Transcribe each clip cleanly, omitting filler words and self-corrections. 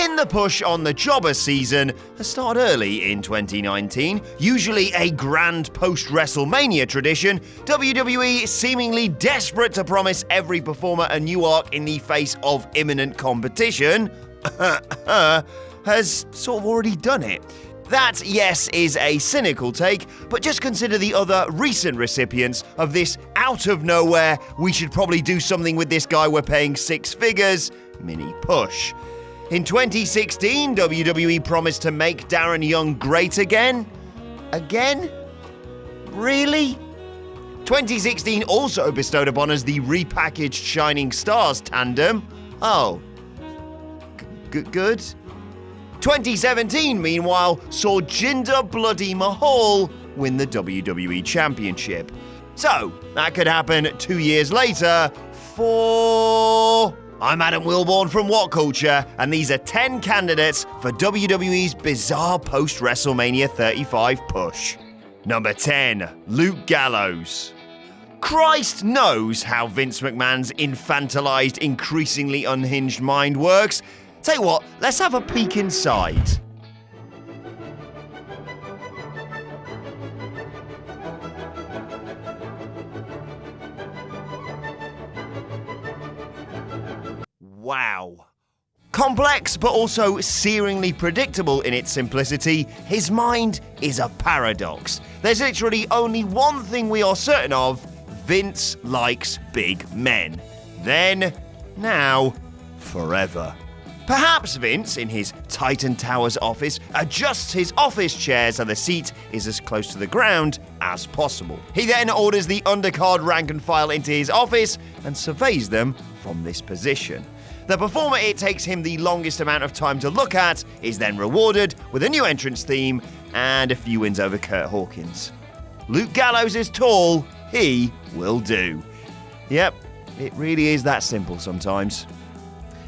Pin the push on the jobber season has started early in 2019, usually a grand post-WrestleMania tradition. WWE, seemingly desperate to promise every performer a new arc in the face of imminent competition, has sort of already done it. That, yes, is a cynical take, but just consider the other recent recipients of this out-of-nowhere, we should probably do something with this guy we're paying six figures, mini push. In 2016, WWE promised to make Darren Young great again. Again? Really? 2016 also bestowed upon us the repackaged Shining Stars tandem. Oh. Good? 2017, meanwhile, saw Jinder Bloody Mahal win the WWE Championship. So, that could happen 2 years later for... I'm Adam Wilborn from WhatCulture, and these are 10 candidates for WWE's bizarre post-WrestleMania 35 push. Number 10, Luke Gallows. Christ knows how Vince McMahon's infantilized, increasingly unhinged mind works. Tell you what, let's have a peek inside. Wow. Complex, but also searingly predictable in its simplicity, his mind is a paradox. There's literally only one thing we are certain of: Vince likes big men. Then, now, forever. Perhaps Vince, in his Titan Towers office, adjusts his office chair so the seat is as close to the ground as possible. He then orders the undercard rank and file into his office and surveys them from this position. The performer it takes him the longest amount of time to look at is then rewarded with a new entrance theme and a few wins over Kurt Hawkins. Luke Gallows is tall, he will do. Yep, it really is that simple sometimes.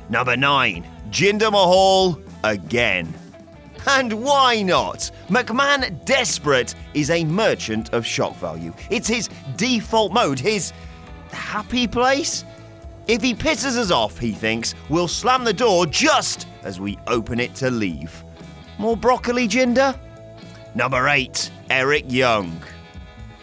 Number 9, Jinder Mahal again. And why not? McMahon Desperate is a merchant of shock value. It's his default mode, his happy place. If he pisses us off, he thinks, we'll slam the door just as we open it to leave. More broccoli, Jinder? Number 8, Eric Young.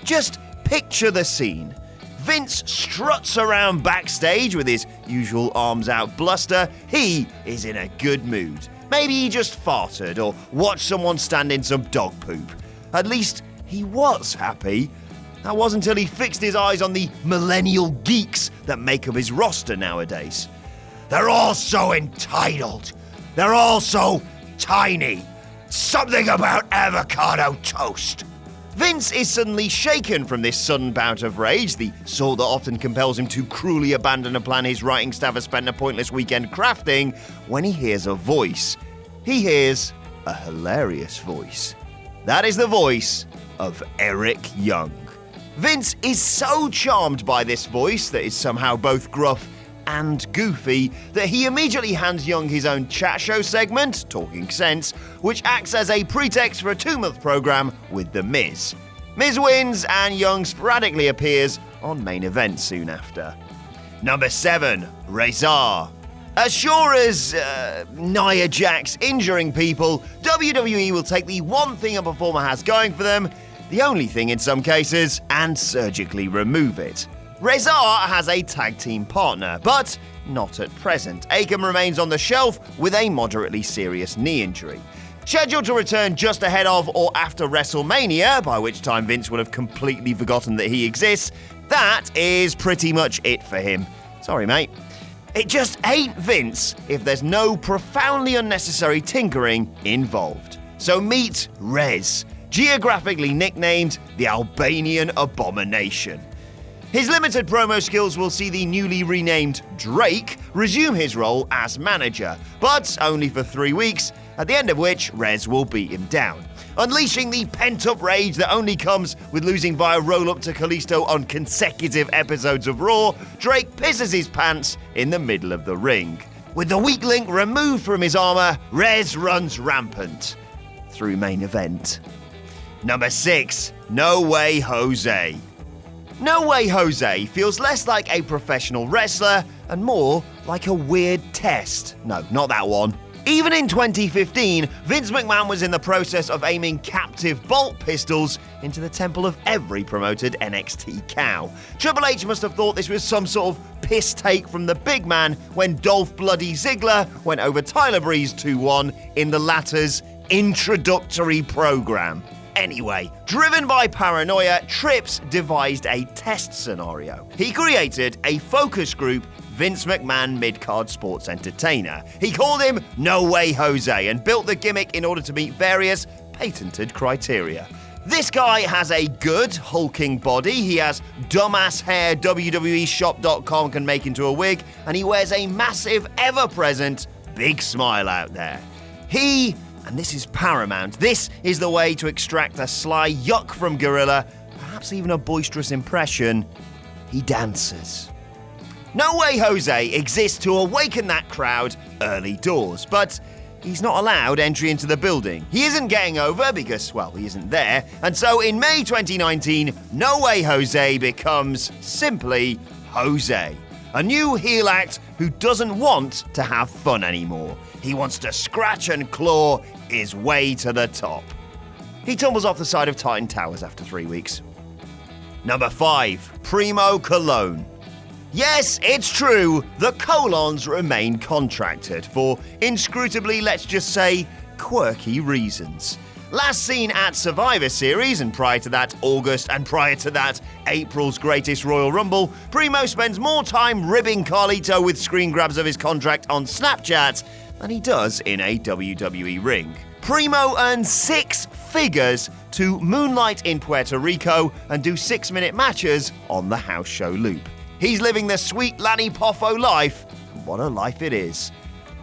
Just picture the scene. Vince struts around backstage with his usual arms-out bluster. He is in a good mood. Maybe he just farted or watched someone stand in some dog poop. At least he was happy. That was until he fixed his eyes on the millennial geeks that make up his roster nowadays. They're all so entitled. They're all so tiny. Something about avocado toast. Vince is suddenly shaken from this sudden bout of rage, the sort that often compels him to cruelly abandon a plan his writing staff has spent a pointless weekend crafting, when he hears a voice. He hears a hilarious voice. That is the voice of Eric Young. Vince is so charmed by this voice that is somehow both gruff and goofy that he immediately hands Young his own chat show segment, Talking Sense, which acts as a pretext for a 2-month program with The Miz. Miz wins and Young sporadically appears on Main Event soon after. Number 7, Rezar. As sure as Nia Jax injuring people, WWE will take the one thing a performer has going for them, the only thing in some cases, and surgically remove it. Rezar has a tag team partner, but not at present. Akam remains on the shelf with a moderately serious knee injury. Scheduled to return just ahead of or after WrestleMania, by which time Vince will have completely forgotten that he exists, that is pretty much it for him. Sorry, mate. It just ain't Vince if there's no profoundly unnecessary tinkering involved. So meet Rez, geographically nicknamed the Albanian Abomination. His limited promo skills will see the newly renamed Drake resume his role as manager, but only for 3 weeks, at the end of which Rez will beat him down. Unleashing the pent-up rage that only comes with losing via roll-up to Kalisto on consecutive episodes of Raw, Drake pisses his pants in the middle of the ring. With the weak link removed from his armor, Rez runs rampant through Main Event. Number 6, No Way Jose. No Way Jose feels less like a professional wrestler and more like a weird test. No, not that one. Even in 2015, Vince McMahon was in the process of aiming captive bolt pistols into the temple of every promoted NXT cow. Triple H must have thought this was some sort of piss take from the big man when Dolph Bloody Ziggler went over Tyler Breeze 2-1 in the latter's introductory program. Anyway, driven by paranoia, Trips devised a test scenario. He created a focus group Vince McMahon mid-card sports entertainer. He called him No Way Jose and built the gimmick in order to meet various patented criteria. This guy has a good, hulking body, he has dumbass hair WWEshop.com can make into a wig, and he wears a massive, ever-present, big smile out there. And this is paramount, this is the way to extract a sly yuck from Gorilla, perhaps even a boisterous impression, he dances. No Way Jose exists to awaken that crowd early doors, but he's not allowed entry into the building. He isn't getting over because, well, he isn't there, and so in May 2019, No Way Jose becomes simply Jose. A new heel act who doesn't want to have fun anymore. He wants to scratch and claw his way to the top. He tumbles off the side of Titan Towers after 3 weeks. Number 5, Primo Cologne. Yes, it's true, the colons remain contracted for inscrutably, let's just say, quirky reasons. Last seen at Survivor Series, and prior to that August, and prior to that April's Greatest Royal Rumble, Primo spends more time ribbing Carlito with screen grabs of his contract on Snapchat than he does in a WWE ring. Primo earns 6 figures to moonlight in Puerto Rico and do 6-minute matches on the house show loop. He's living the sweet Lanny Poffo life, and what a life it is.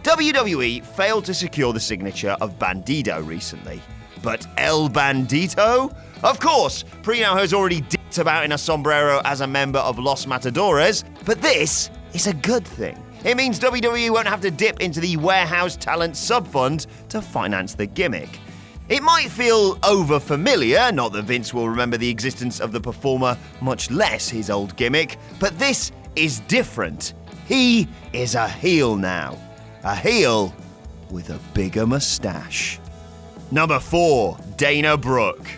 WWE failed to secure the signature of Bandido recently. But El Bandito? Of course, Primo has already dipped about in a sombrero as a member of Los Matadores, but this is a good thing. It means WWE won't have to dip into the warehouse talent sub-fund to finance the gimmick. It might feel over-familiar, not that Vince will remember the existence of the performer, much less his old gimmick, but this is different. He is a heel now. A heel with a bigger mustache. Number 4, Dana Brooke.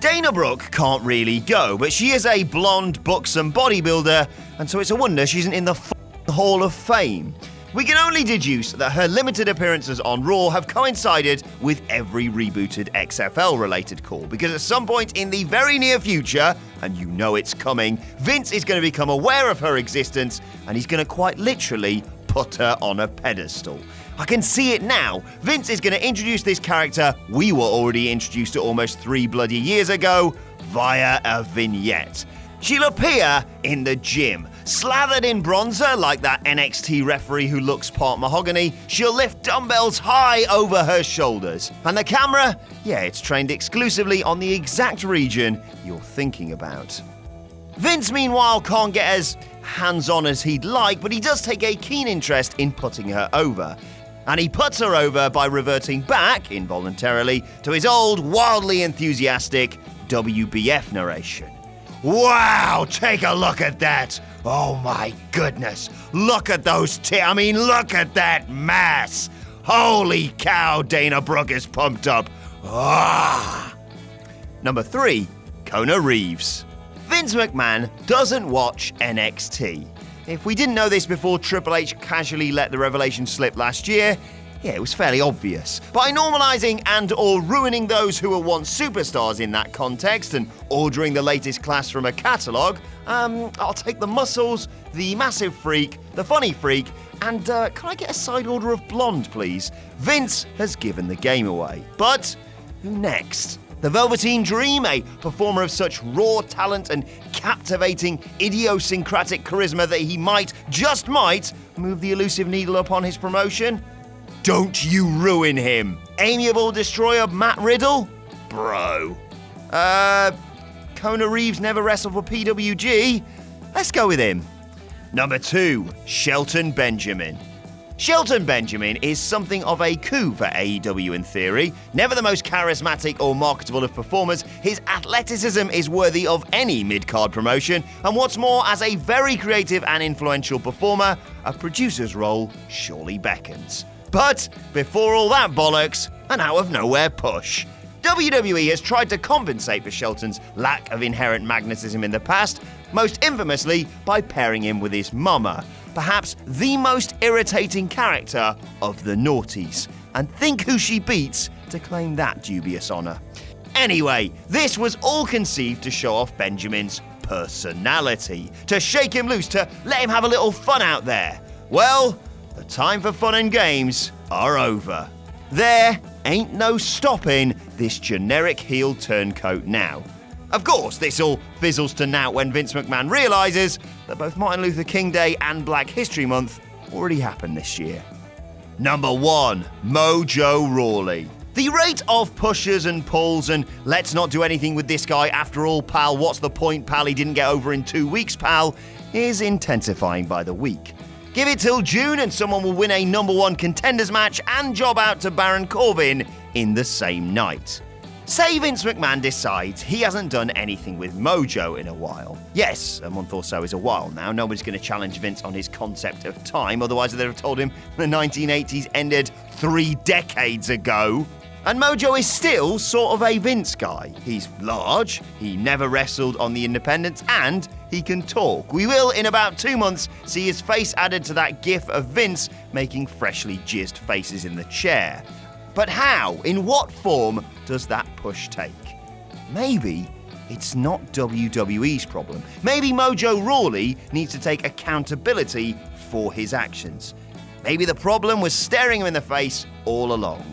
Dana Brooke can't really go, but she is a blonde, buxom bodybuilder, and so it's a wonder she isn't in the Hall of Fame. We can only deduce that her limited appearances on Raw have coincided with every rebooted XFL-related call, because at some point in the very near future, and you know it's coming, Vince is going to become aware of her existence, and he's going to quite literally put her on a pedestal. I can see it now. Vince is going to introduce this character we were already introduced to almost 3 bloody years ago via a vignette. She'll appear in the gym. Slathered in bronzer like that NXT referee who looks part mahogany, she'll lift dumbbells high over her shoulders. And the camera? Yeah, it's trained exclusively on the exact region you're thinking about. Vince, meanwhile, can't get as hands-on as he'd like, but he does take a keen interest in putting her over. And he puts her over by reverting back, involuntarily, to his old, wildly enthusiastic WBF narration. Wow, take a look at that. Oh my goodness. Look at those look at that mass. Holy cow, Dana Brooke is pumped up. Ah. Number 3, Kona Reeves. Vince McMahon doesn't watch NXT. If we didn't know this before Triple H casually let the revelation slip last year, yeah, it was fairly obvious. By normalizing and/or ruining those who were once superstars in that context and ordering the latest class from a catalog, I'll take the muscles, the massive freak, the funny freak, and can I get a side order of blonde, please? Vince has given the game away. But who next? The Velveteen Dream, a performer of such raw talent and captivating, idiosyncratic charisma that he might, just might, move the elusive needle upon his promotion? Don't you ruin him. Amiable destroyer Matt Riddle? Bro. Kona Reeves never wrestled for PWG? Let's go with him. Number 2, Shelton Benjamin. Shelton Benjamin is something of a coup for AEW in theory. Never the most charismatic or marketable of performers, his athleticism is worthy of any mid-card promotion, and what's more, as a very creative and influential performer, a producer's role surely beckons. But before all that bollocks, an out-of-nowhere push. WWE has tried to compensate for Shelton's lack of inherent magnetism in the past, most infamously by pairing him with his mama, perhaps the most irritating character of the noughties. And think who she beats to claim that dubious honour. Anyway, this was all conceived to show off Benjamin's personality, to shake him loose, to let him have a little fun out there. Well, the time for fun and games are over. There ain't no stopping this generic heel turncoat now. Of course, this all fizzles to naught when Vince McMahon realises that both Martin Luther King Day and Black History Month already happened this year. Number 1, Mojo Raleigh. The rate of pushes and pulls and let's not do anything with this guy after all, pal, what's the point, pal, he didn't get over in 2 weeks, pal, is intensifying by the week. Give it till June and someone will win a number 1 contenders match and job out to Baron Corbin in the same night. Say Vince McMahon decides he hasn't done anything with Mojo in a while. Yes, a month or so is a while now. Nobody's going to challenge Vince on his concept of time, otherwise they'd have told him the 1980s ended 3 decades ago. And Mojo is still sort of a Vince guy. He's large, he never wrestled on the independents, and he can talk. We will, in about 2 months, see his face added to that gif of Vince making freshly jizzed faces in the chair. But how, in what form, does that push take? Maybe it's not WWE's problem. Maybe Mojo Raleigh needs to take accountability for his actions. Maybe the problem was staring him in the face all along.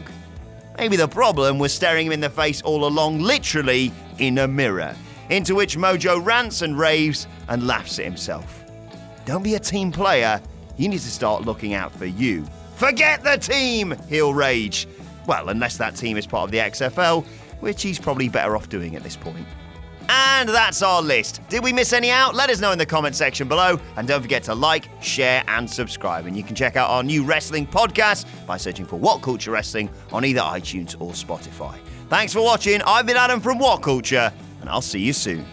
Maybe the problem was staring him in the face all along, literally in a mirror, into which Mojo rants and raves and laughs at himself. Don't be a team player, you need to start looking out for you. Forget the team, he'll rage. Well, unless that team is part of the XFL, which he's probably better off doing at this point. And that's our list. Did we miss any out? Let us know in the comment section below. And don't forget to like, share, and subscribe. And you can check out our new wrestling podcast by searching for WhatCulture Wrestling on either iTunes or Spotify. Thanks for watching. I've been Adam from WhatCulture, and I'll see you soon.